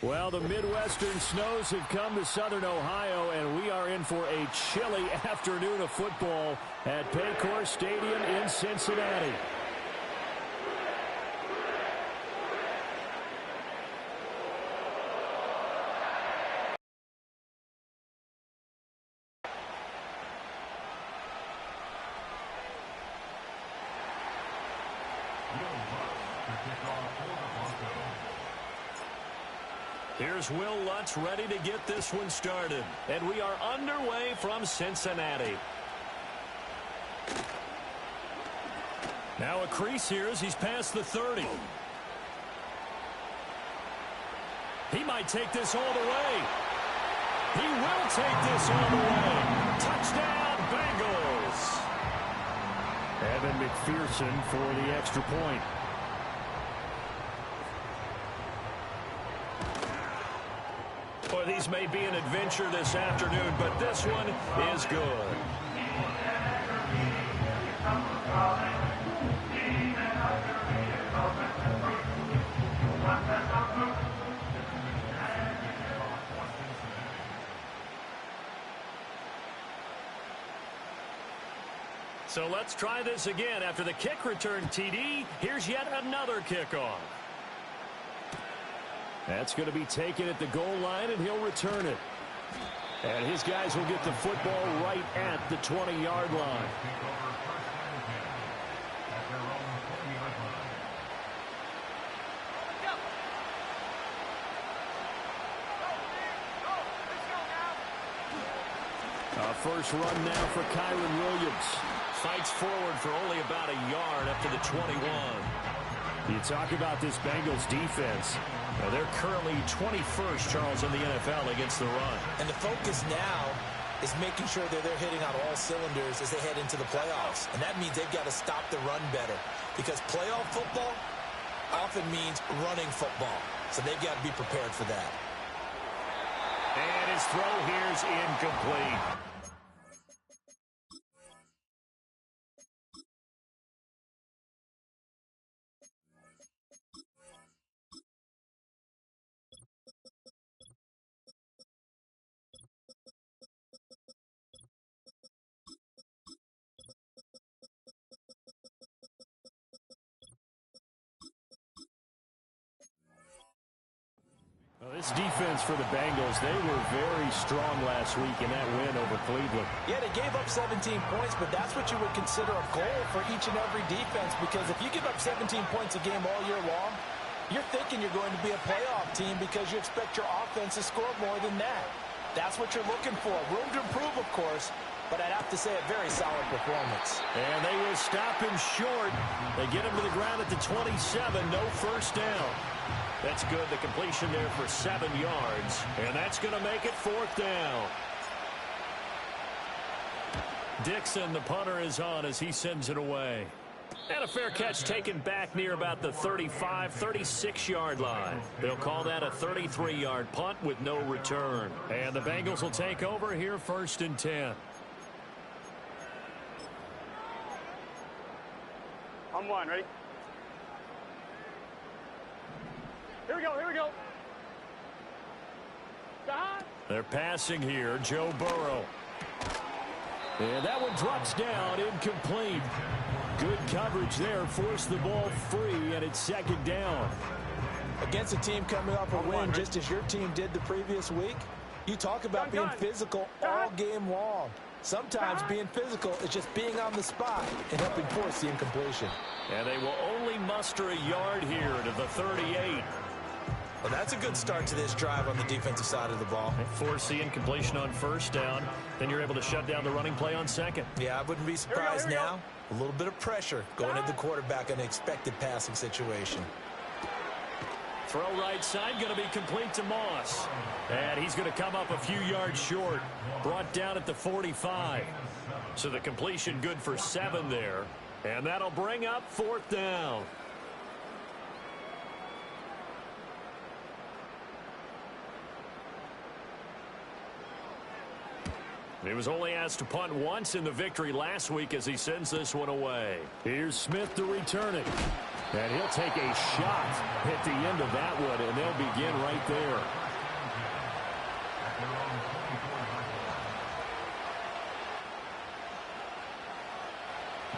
Well, the Midwestern snows have come to Southern Ohio, and we are in for a chilly afternoon of football at Paycor Stadium in Cincinnati. Here's Will Lutz ready to get this one started. And we are underway from Cincinnati. Now a crease here as he's past the 30. He might take this all the way. He will take this all the way. Touchdown, Bengals. Evan McPherson for the extra point. Boy, these may be an adventure this afternoon, but this one is good. So let's try this again. After the kick return TD, here's yet another kickoff. That's going to be taken at the goal line, and he'll return it. And his guys will get the football right at the 20-yard line. First run now for Kyron Williams. Fights forward for only about a yard up to the 21. You talk about this Bengals defense. Now they're currently 21st, Charles, in the NFL against the run. And the focus now is making sure that they're hitting on all cylinders as they head into the playoffs. And that means they've got to stop the run better. Because playoff football often means running football. So they've got to be prepared for that. And his throw here is incomplete. This defense for the Bengals, they were very strong last week in that win over Cleveland. Yeah, they gave up 17 points, but that's what you would consider a goal for each and every defense, because if you give up 17 points a game all year long, you're thinking you're going to be a playoff team because you expect your offense to score more than that. That's what you're looking for. Room to improve, of course, but I'd have to say a very solid performance. And they will stop him short. They get him to the ground at the 27, no first down. That's good. The completion there for 7 yards. And that's going to make it 4th down. Dixon, the punter, is on as he sends it away. And a fair catch taken back near about the 35, 36-yard line. They'll call that a 33-yard punt with no return. And the Bengals will take over here 1st and 10. On one, ready? Here we go, here we go. They're passing here, Joe Burrow. And that one drops down, incomplete. Good coverage there, forced the ball free, and it's 2nd down. Against a team coming off a win, just as your team did the previous week, you talk about being physical all game long. Sometimes being physical is just being on the spot and helping force the incompletion. And they will only muster a yard here to the 38. Well, that's a good start to this drive on the defensive side of the ball. Force the incompletion on 1st down. Then you're able to shut down the running play on 2nd. Yeah, I wouldn't be surprised now. A little bit of pressure going at the quarterback in an expected passing situation. Throw right side, going to be complete to Moss. And he's going to come up a few yards short. Brought down at the 45. So the completion good for 7 there. And that'll bring up 4th down. He was only asked to punt once in the victory last week as he sends this one away. Here's Smith to return it. And he'll take a shot at the end of that one, and they'll begin right there.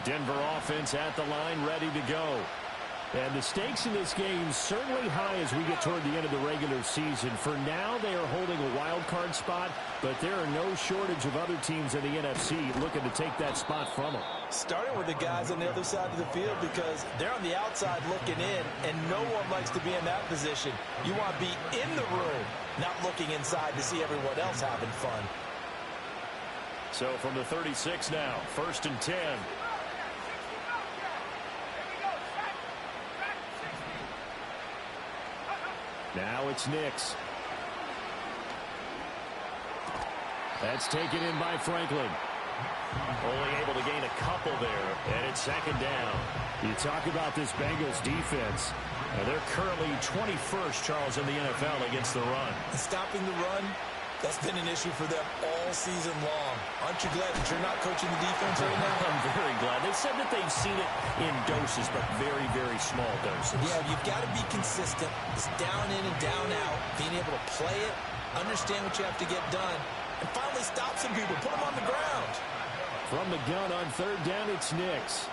Denver offense at the line, ready to go. And the stakes in this game certainly high as we get toward the end of the regular season. For now, they are holding a wild card spot, but there are no shortage of other teams in the NFC looking to take that spot from them. Starting with the guys on the other side of the field because they're on the outside looking in, and no one likes to be in that position. You want to be in the room, not looking inside to see everyone else having fun. So from the 36 now, 1st and 10. Now it's Nix. That's taken in by Franklin. Only able to gain a couple there, and it's 2nd down. You talk about this Bengals defense. They're currently 21st, Charles, in the NFL against the run. Stopping the run, that's been an issue for them all season long. Aren't you glad that you're not coaching the defense right now? I'm very glad. They said that they've seen it in doses, but very, very small doses. Yeah, you've got to be consistent. It's down in and down out. Being able to play it, understand what you have to get done, and finally stop some people, put them on the ground. From the gun on 3rd down, it's Nix.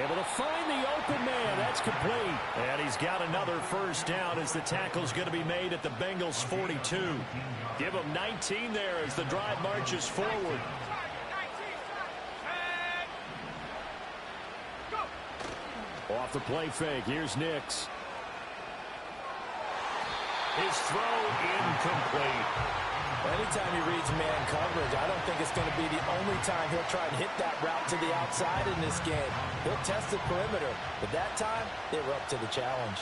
Able to find the open man. That's complete. And he's got another 1st down as the tackle's going to be made at the Bengals 42. Give them 19 there as the drive marches forward. Off the play fake. Here's Nix. His throw incomplete. Anytime he reads man coverage, I don't think it's going to be the only time he'll try and hit that route to the outside in this game. He'll test the perimeter, but that time, they were up to the challenge.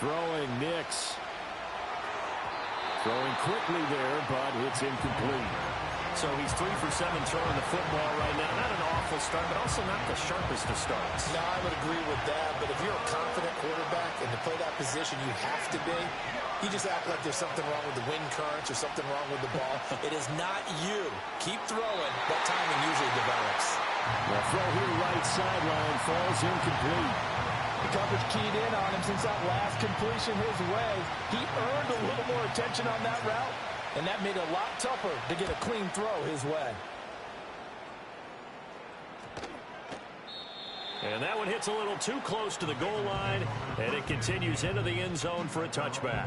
Throwing Nix. Throwing quickly there, but it's incomplete. So he's 3 for 7 throwing the football right now. Not an awful start, but also not the sharpest of starts. No, I would agree with that, but if you're a confident quarterback and to play that position, you have to be. You just act like there's something wrong with the wind currents or something wrong with the ball. It is not you. Keep throwing. That timing usually develops. The throw here right sideline falls incomplete. The coverage keyed in on him since that last completion his way. He earned a little more attention on that route, and that made it a lot tougher to get a clean throw his way. And that one hits a little too close to the goal line, and it continues into the end zone for a touchback.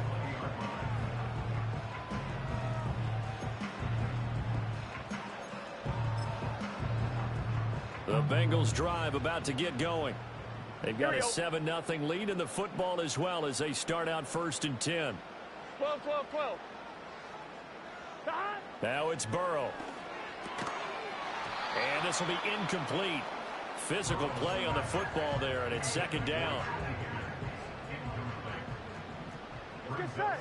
The Bengals drive about to get going. They've got a 7-0 lead in the football as well as they start out 1st and 10. 12, 12, 12. Now it's Burrow. And this will be incomplete. Physical play on the football there, and it's 2nd down. Get set.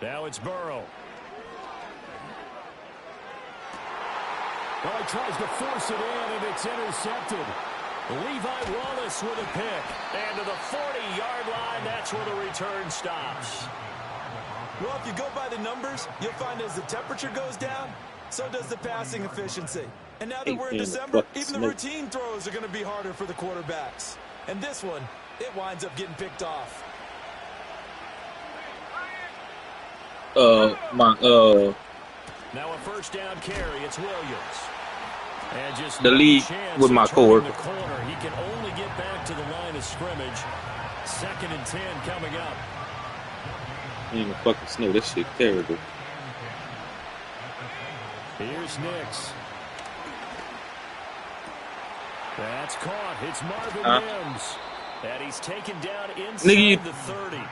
Now it's Burrow. Well, he tries to force it in, and it's intercepted. Levi Wallace with a pick. And to the 40-yard line, that's where the return stops. Well, if you go by the numbers, you'll find as the temperature goes down, so does the passing efficiency. And now that we're in December, even the routine throws are going to be harder for the quarterbacks. And this one, it winds up getting picked off. Now a 1st down carry, it's Williams. And just the lead with my coworker. He can only get back to the line of scrimmage. 2nd and 10 coming up. In the fucking snow, this shit terrible. Here's Nix. That's caught. It's Marvin Mims. And he's taken down inside the 30.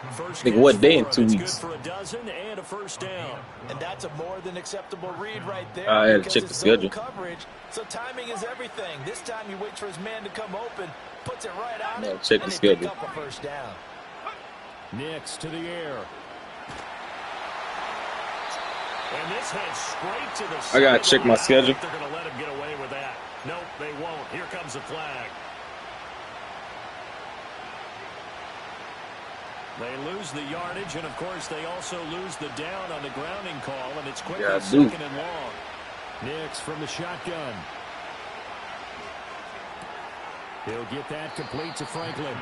Nigga, what day in 2 weeks? Good for a dozen and a 1st down. And that's a more than acceptable read right there. I had to check the schedule. Coverage, so timing is everything. This time he waits for his man to come open, puts it right on it, check and the they pick schedule. up a 1st down. Nix to the air. And this heads straight to the I gotta check my schedule. They're going to let him get away with that. Nope, they won't. Here comes the flag. They lose the yardage, and of course they also lose the down on the grounding call, and it's quickly 2nd and long. Nix from the shotgun. He'll get that complete to Franklin.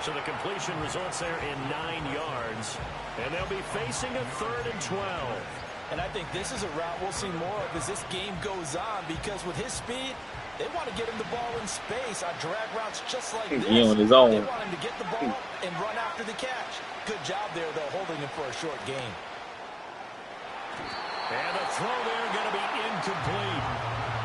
So the completion results there in 9 yards. And they'll be facing a 3rd and 12. And I think this is a route we'll see more of as this game goes on, because with his speed, they want to get him the ball in space on drag routes just like this. He on his own. They want him to get the ball and run after the catch. Good job there, though, holding him for a short game. And the throw there going to be incomplete.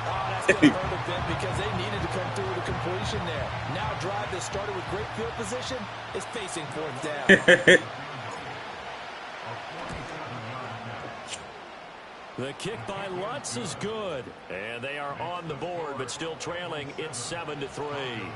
Oh, that's going to hurt a bit because they needed to come through with a completion there. Now drive that started with great field position is facing 4th down. The kick by Lutz is good. And they are on the board, but still trailing. It's 7-3.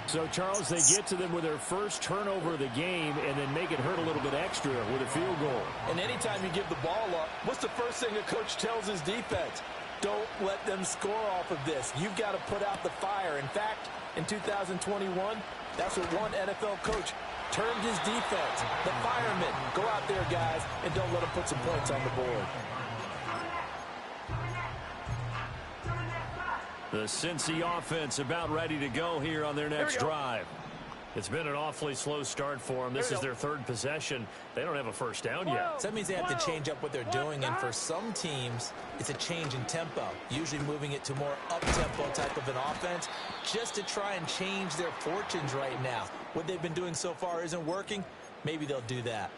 So, Charles, they get to them with their first turnover of the game and then make it hurt a little bit extra with a field goal. And anytime you give the ball up, what's the first thing a coach tells his defense? Don't let them score off of this. You've got to put out the fire. In fact, in 2021, that's what one NFL coach termed his defense. The firemen. Go out there, guys, and don't let them put some points on the board. The Cincy offense about ready to go here on their next drive. It's been an awfully slow start for them. This is their 3rd possession. They don't have a first down yet. So that means they have to change up what they're doing, and for some teams, it's a change in tempo, usually moving it to more up-tempo type of an offense just to try and change their fortunes right now. What they've been doing so far isn't working. Maybe they'll do that.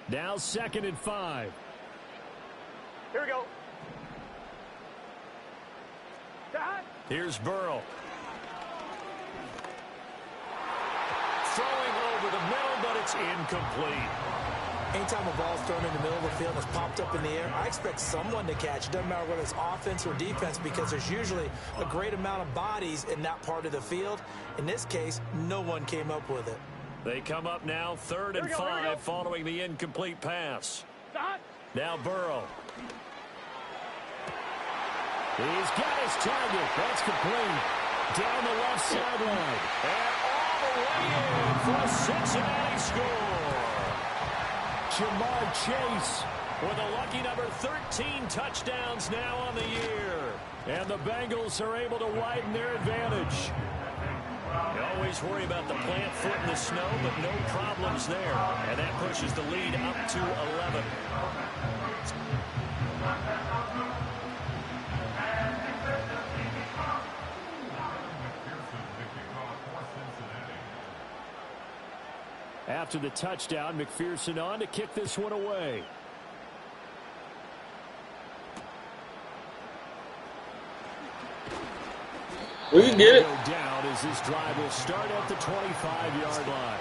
Now 2nd and 5. Here we go. Here's Burrow. Throwing over the middle, but it's incomplete. Anytime a ball's thrown in the middle of the field and it's popped up in the air, I expect someone to catch. It doesn't matter whether it's offense or defense, because there's usually a great amount of bodies in that part of the field. In this case, no one came up with it. They come up now 3rd and 5 following the incomplete pass. Now Burrow. He's got his target. That's complete. Down the left sideline. And all the way in for a Cincinnati score. Jamar Chase with a lucky number 13 touchdowns now on the year. And the Bengals are able to widen their advantage. You always worry about the plant foot in the snow, but no problems there. And that pushes the lead up to 11. After the touchdown, McPherson on to kick this one away. We can get it. Down as this drive will start at the 25-yard line.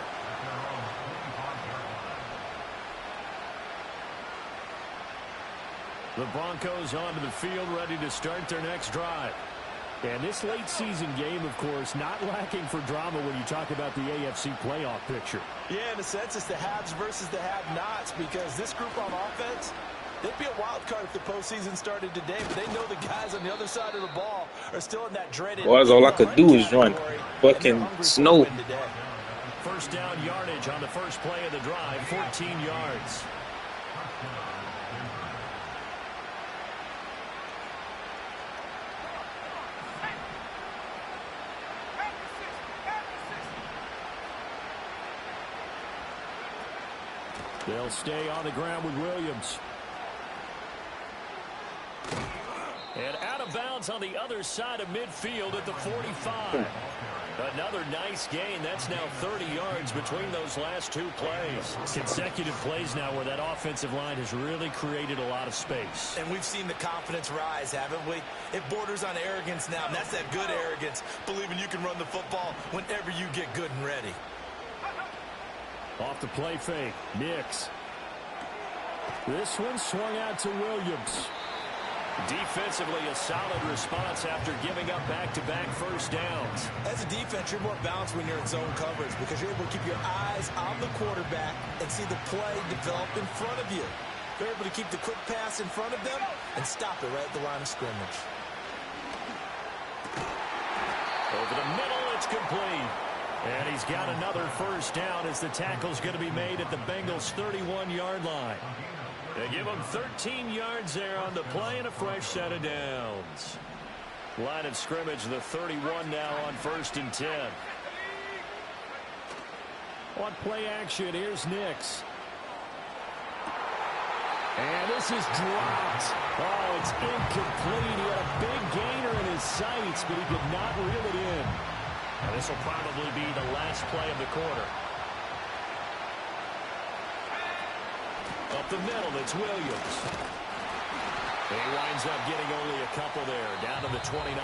The Broncos onto the field, ready to start their next drive. And this late season game, of course, not lacking for drama when you talk about the AFC playoff picture. Yeah, in a sense, it's the haves versus the have-nots, because this group on offense, they'd be a wild card if the postseason started today, but they know the guys on the other side of the ball are still in that dreaded. Boys, all I could do is run fucking snow. First down yardage on the first play of the drive, 14 yards. They'll stay on the ground with Williams. And out of bounds on the other side of midfield at the 45. Another nice gain. That's now 30 yards between those last two plays. Consecutive plays now where that offensive line has really created a lot of space. And we've seen the confidence rise, haven't we? It borders on arrogance now, and that's that good arrogance, believing you can run the football whenever you get good and ready. Off the play fake. Nix. This one swung out to Williams. Defensively, a solid response after giving up back-to-back first downs. As a defense, you're more balanced when you're in zone coverage because you're able to keep your eyes on the quarterback and see the play develop in front of you. You're able to keep the quick pass in front of them and stop it right at the line of scrimmage. Over the middle, it's complete. And he's got another first down as the tackle's going to be made at the Bengals' 31-yard line. They give him 13 yards there on the play and a fresh set of downs. Line of scrimmage, the 31 now on 1st and 10. On play action, here's Nix. And this is dropped. Oh, it's incomplete. He had a big gainer in his sights, but he could not reel it in. And this will probably be the last play of the quarter. Up the middle, it's Williams. He winds up getting only a couple there, down to the 29.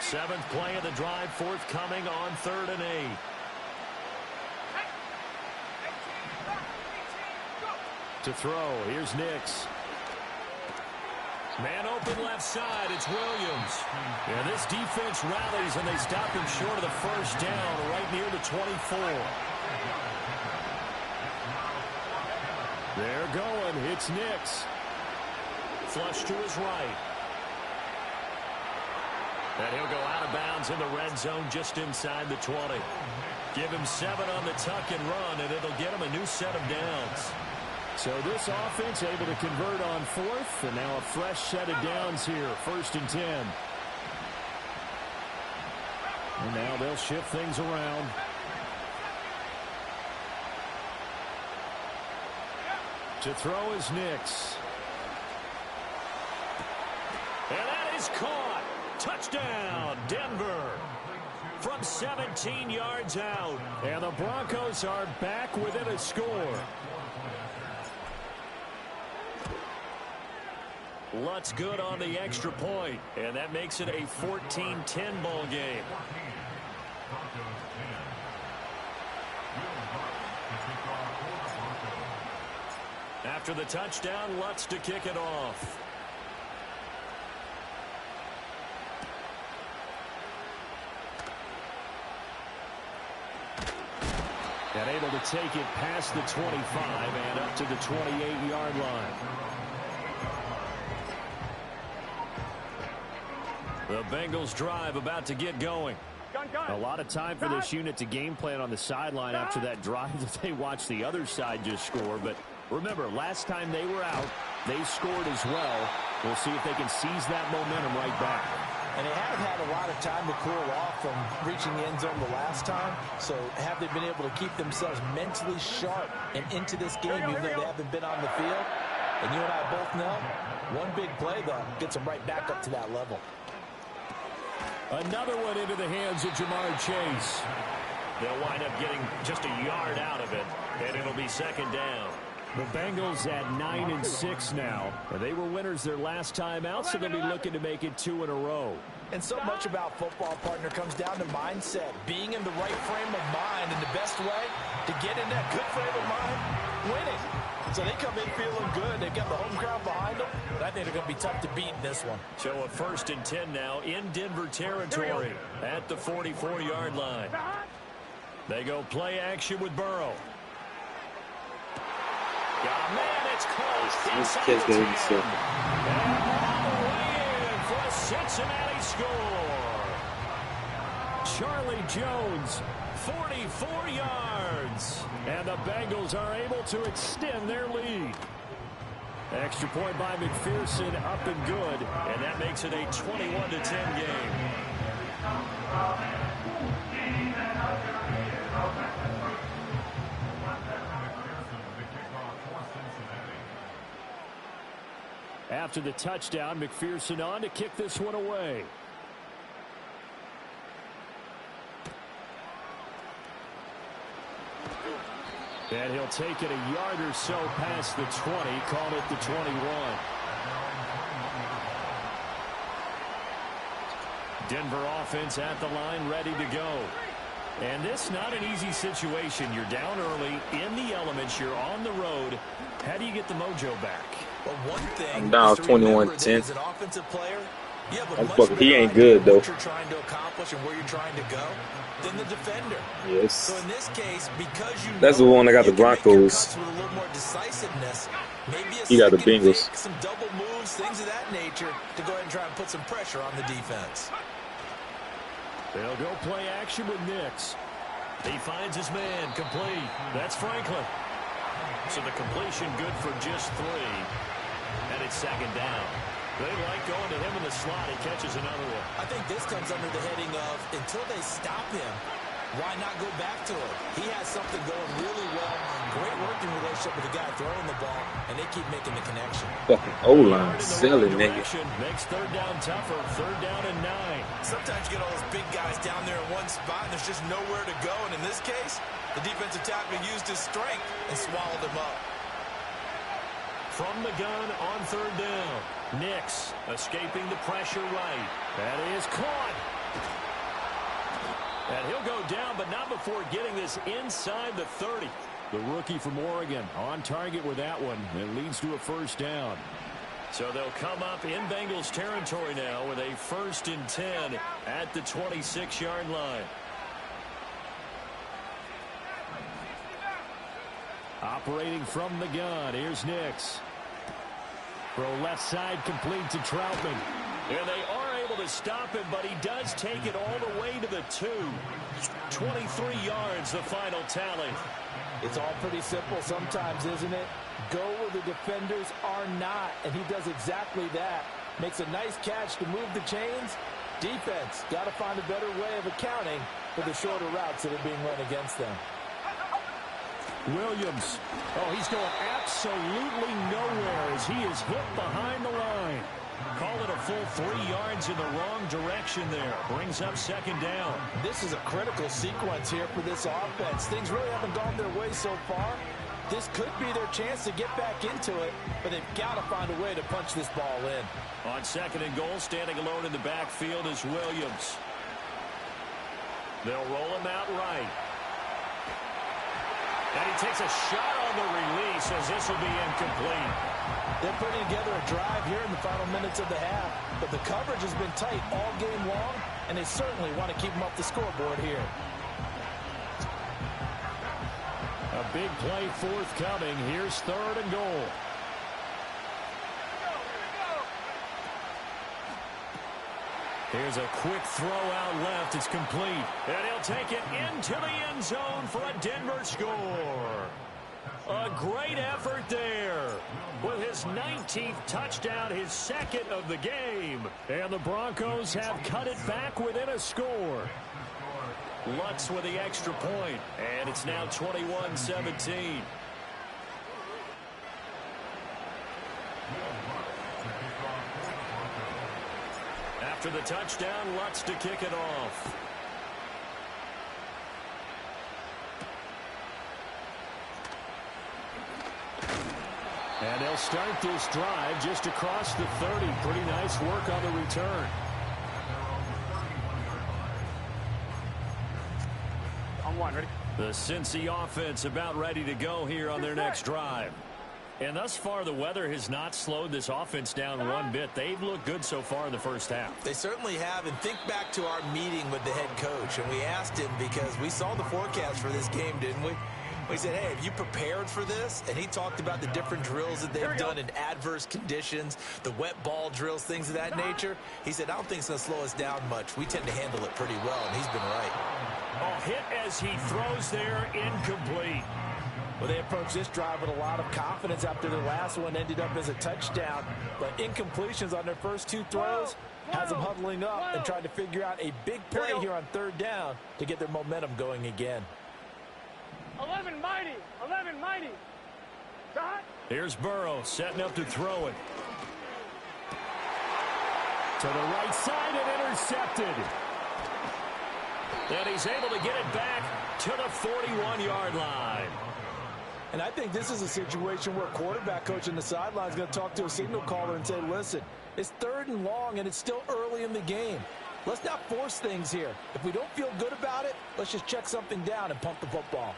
Seventh play of the drive forthcoming on 3rd and 8. To throw, here's Nix. Man open left side, it's Williams. Yeah, this defense rallies and they stop him short of the first down right near the 24. They're going, it's Nix. Flush to his right. And he'll go out of bounds in the red zone just inside the 20. Give him 7 on the tuck and run, and it'll get him a new set of downs. So this offense able to convert on 4th, and now a fresh set of downs here, 1st and 10. And now they'll shift things around. To throw is Nix. And that is caught. Touchdown, Denver. From 17 yards out. And the Broncos are back within a score. Lutt's good on the extra point, and that makes it a 14-10 ball game. After the touchdown, Lutt's to kick it off. And able to take it past the 25 and up to the 28-yard line. The Bengals drive about to get going. A lot of time for this unit to game plan on the sideline after that drive that they watched the other side just score. But remember, last time they were out, they scored as well. We'll see if they can seize that momentum right back. And they haven't had a lot of time to cool off from reaching the end zone the last time. So have they been able to keep themselves mentally sharp and into this game, even though they haven't been on the field? And you and I both know, one big play, though, gets them right back up to that level. Another one into the hands of Jamar Chase. They'll wind up getting just a yard out of it, and it'll be 2nd down. The Bengals at 9-6 now. And they were winners their last time out, so they'll be looking to make it 2 in a row. And so much about football, partner, comes down to mindset. Being in the right frame of mind, and the best way to get in that good frame of mind, winning. So they come in feeling good. They've got the home crowd behind them. But I think they're going to be tough to beat in this one. So a 1st and 10 now in Denver territory at the 44-yard line. They go play action with Burrow. Got a man, it's close. Inside the 10. And all the way in for a Cincinnati score. Charlie Jones, 44 yards. And the Bengals are able to extend their lead. Extra point by McPherson, up and good. And that makes it a 21-10 game. After the touchdown, McPherson on to kick this one away. And he'll take it a yard or so past the 20, called it the 21. Denver offense at the line, ready to go. And this not an easy situation. You're down early, in the elements, you're on the road. How do you get the mojo back? But one thing I'm down is to remember 21-10. that as an offensive player, Yeah, but I'm much fucking. He better ain't idea good of though. what you're trying to accomplish and where you're trying to go than the defender. Yes. So in this case, because you That's the know one that got you the can make your Broncos. cuts with a little more decisiveness, maybe a He got the second Bengals. fake, some double moves, things of that nature to go ahead and try and put some pressure on the defense. They'll go play action with Nix. He finds his man, complete. That's Franklin. So the completion good for just 3. And it's second down. They like going to him in the slot. He catches another one. I think this comes under the heading of until they stop him, why not go back to him? He has something going really well. Great working relationship with the guy throwing the ball, and they keep making the connection. Fucking O-line selling, nigga. Makes third down tougher. Third down and 9. Sometimes you get all those big guys down there in one spot, and there's just nowhere to go. And in this case, the defensive tackle used his strength and swallowed him up. From the gun on third down. Nix escaping the pressure right. That is caught. And he'll go down, but not before getting this inside the 30. The rookie from Oregon on target with that one. It leads to a first down. So they'll come up in Bengals territory now with a 1st and 10 at the 26-yard line. Operating from the gun, here's Nix. Throw left side complete to Troutman. And they are able to stop him, but he does take it all the way to the 2. 23 yards, the final tally. It's all pretty simple sometimes, isn't it? Go where the defenders are not, and he does exactly that. Makes a nice catch to move the chains. Defense, got to find a better way of accounting for the shorter routes that are being run against them. Williams. Oh, he's going absolutely nowhere as he is hit behind the line. Call it a full 3 yards in the wrong direction there. Brings up second down. This is a critical sequence here for this offense. Things really haven't gone their way so far. This could be their chance to get back into it, but they've got to find a way to punch this ball in. On second and goal, standing alone in the backfield is Williams. They'll roll him out right. And he takes a shot on the release as this will be incomplete. They're putting together a drive here in the final minutes of the half, but the coverage has been tight all game long, and they certainly want to keep them off the scoreboard here. A big play forthcoming. Here's third and goal. Here's a quick throw out left. It's complete. And he'll take it into the end zone for a Denver score. A great effort there with his 19th touchdown, his 2nd of the game. And the Broncos have cut it back within a score. Lutz with the extra point, and it's now 21-17. After the touchdown, Lutz to kick it off. And they'll start this drive just across the 30. Pretty nice work on the return. On one, ready? The Cincy offense about ready to go here on their next drive. And thus far, the weather has not slowed this offense down one bit. They've looked good so far in the first half. They certainly have, and think back to our meeting with the head coach, and we asked him because we saw the forecast for this game, didn't we? We said, hey, have you prepared for this? And he talked about the different drills that they've done in adverse conditions, the wet ball drills, things of that nature. He said, I don't think it's going to slow us down much. We tend to handle it pretty well, and he's been right. A hit as he throws there, incomplete. Well, they approached this drive with a lot of confidence after their last one ended up as a touchdown. But incompletions on their first 2 throws has them huddling up and trying to figure out a big play here on third down to get their momentum going again. 11 mighty. 11 mighty. Shot. Here's Burrow setting up to throw it. To the right side and intercepted. And he's able to get it back to the 41-yard line. And I think this is a situation where quarterback coach on the sideline is going to talk to a signal caller and say, listen, it's 3rd and long and it's still early in the game. Let's not force things here. If we don't feel good about it, let's just check something down and pump the football.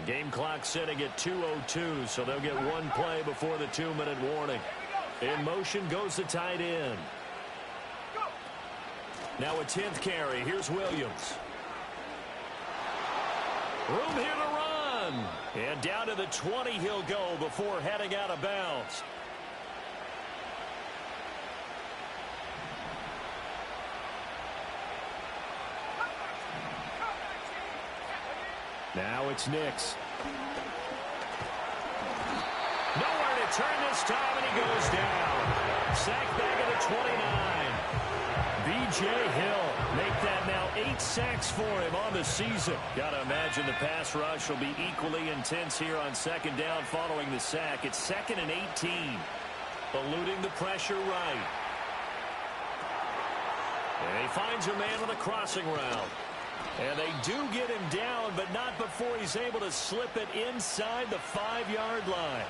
The game clock setting at 2:02, so they'll get one play before the 2-minute warning. In motion goes the tight end. Now a 10th carry. Here's Williams. Room here to run. And down to the 20 he'll go before heading out of bounds. Now it's Nix. Nowhere to turn this time, and he goes down. Sacked back at the 29. B.J. Hill make that now 8 sacks for him on the season. Got to imagine the pass rush will be equally intense here on second down following the sack. It's 2nd and 18. Eluding the pressure right. And he finds a man on the crossing route. And they do get him down, but not before he's able to slip it inside the 5-yard line.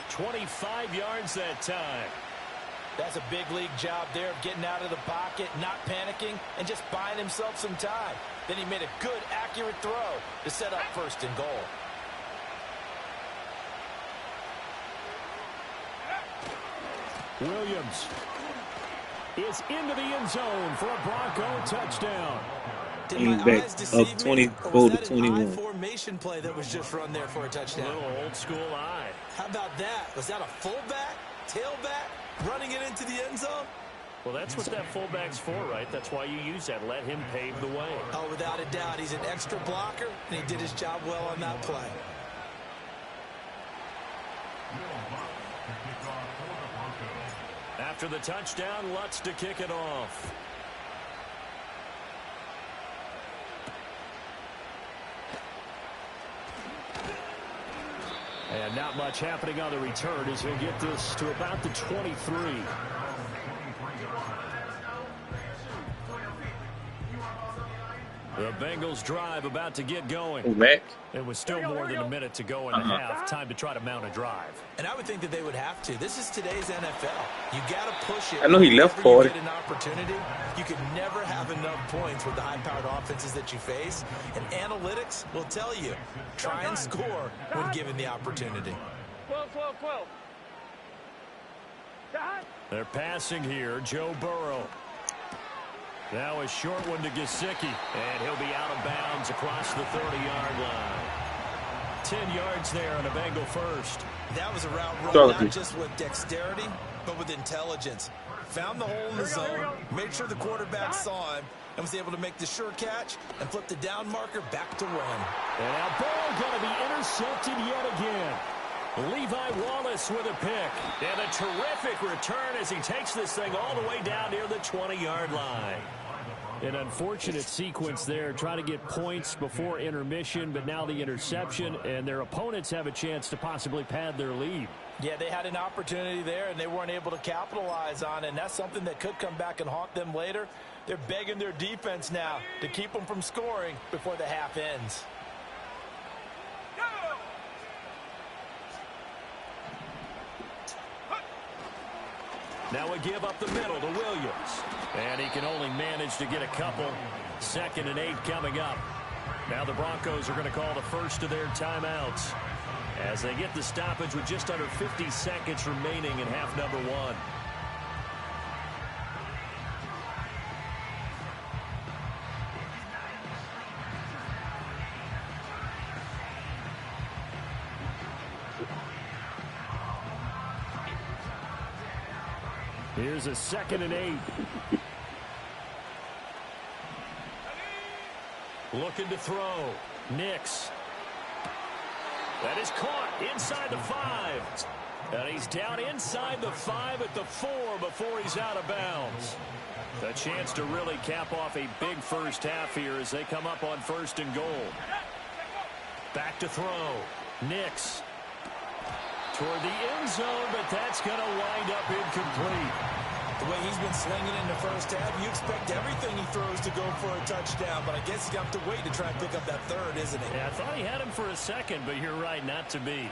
25 yards that time. That's a big league job there of getting out of the pocket, not panicking, and just buying himself some time. Then he made a good, accurate throw to set up 1st and goal. Williams is into the end zone for a Bronco touchdown. Came back up 24 to 21. Formation play that was just run there for a touchdown. A little old school eye. How about that? Was that a fullback, tailback, running it into the end zone? Well, that's what that fullback's for, right? That's why you use that. Let him pave the way. Oh, without a doubt. He's an extra blocker, and he did his job well on that play. After the touchdown, Lutz to kick it off. And not much happening on the return as he'll get this to about the 23. The Bengals drive about to get going. Back. It was still more than a minute to go in the half. Time to try to mount a drive. And I would think that they would have to. This is today's NFL. You got to push it. I know he left for for it. it. An opportunity. You can never have enough points with the high-powered offenses that you face. And analytics will tell you, try and score when given the opportunity. 12, 12, 12. They're passing here. Joe Burrow. Now a short one to Gesicki. And he'll be out of bounds across the 30-yard line. 10 yards there on a Bengal first. That was a route run, not just with dexterity, but with intelligence. Found the hole in the zone, made sure the quarterback saw him, and was able to make the sure catch and flip the down marker back to run. And now Burrow going to be intercepted yet again. Levi Wallace with a pick. And a terrific return as he takes this thing all the way down near the 20-yard line. An unfortunate sequence there, trying to get points before intermission, but now the interception, and their opponents have a chance to possibly pad their lead. Yeah, they had an opportunity there, and they weren't able to capitalize on it, and that's something that could come back and haunt them later. They're begging their defense now to keep them from scoring before the half ends. Now a give up the middle to Williams. And he can only manage to get a couple. 2nd and 8 coming up. Now the Broncos are going to call the first of their timeouts as they get the stoppage with just under 50 seconds remaining in half number 1. Here's a 2nd and 8. Looking to throw. Nix. That is caught inside the 5. And he's down inside the 5 at the 4 before he's out of bounds. A chance to really cap off a big first half here as they come up on 1st and goal. Back to throw. Nix. Toward the end zone, but that's going to wind up incomplete. The way he's been slinging in the first half, you expect everything he throws to go for a touchdown, but I guess he's got to wait to try and pick up that 3rd, isn't he? Yeah, I thought he had him for a second, but you're right, not to be.